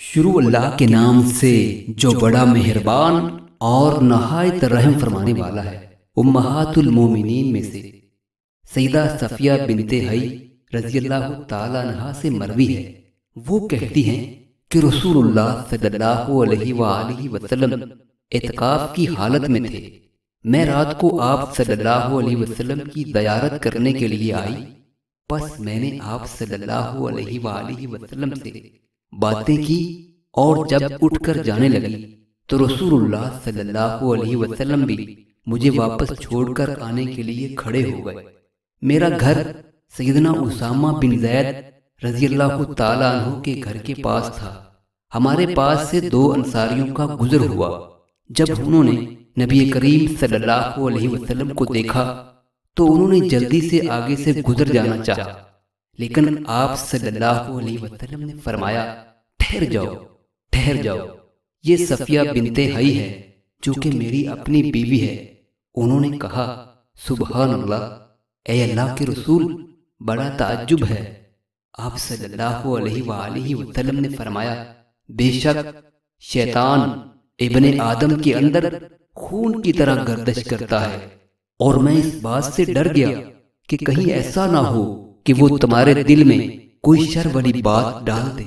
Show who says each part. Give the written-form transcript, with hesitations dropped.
Speaker 1: شروع اللہ کے نام سے جو بڑا مہربان اور نہایت رحم فرمانے والا ہے۔ امہات المومنین میں سے سیدہ صفیہ بنت حی رضی اللہ تعالی عنہا سے مروی ہے، وہ کہتی ہیں کہ رسول اللہ صلی اللہ علیہ وآلہ وسلم اعتکاف کی حالت میں تھے۔ میں رات کو آپ صلی اللہ علیہ وسلم کی زیارت کرنے کے لیے آئی، پس میں نے آپ صلی اللہ علیہ وآلہ وسلم سے باتیں کی اور جب اٹھ کر جانے لگی تو رسول اللہ صلی اللہ علیہ وسلم بھی مجھے واپس چھوڑ کر آنے کے لیے کھڑے ہو گئے۔ میرا گھر سیدنا اسامہ بن زید رضی اللہ تعالیٰ عنہ کے گھر کے پاس تھا۔ ہمارے پاس سے دو انصاریوں کا گزر ہوا۔ جب انہوں نے نبی کریم صلی اللہ علیہ وسلم کو دیکھا تو انہوں نے جلدی سے آگے سے گزر جانا چاہا، لیکن آپ صلی اللہ علیہ وسلم نے فرمایا، ٹھہر جاؤ ٹھہر جاؤ، یہ صفیہ بنت حی ہے جو کہ میری اپنی بیوی ہے۔ انہوں نے کہا، سبحان اللہ، اے اللہ کے رسول، بڑا تعجب ہے۔ آپ صلی اللہ علیہ وآلہ وسلم نے فرمایا، بے شک شیطان ابن آدم کے اندر خون کی طرح گردش کرتا ہے، اور میں اس بات سے ڈر گیا کہ کہیں ایسا نہ ہو کہ وہ تمہارے دل میں کوئی شر والی بات ڈال دے۔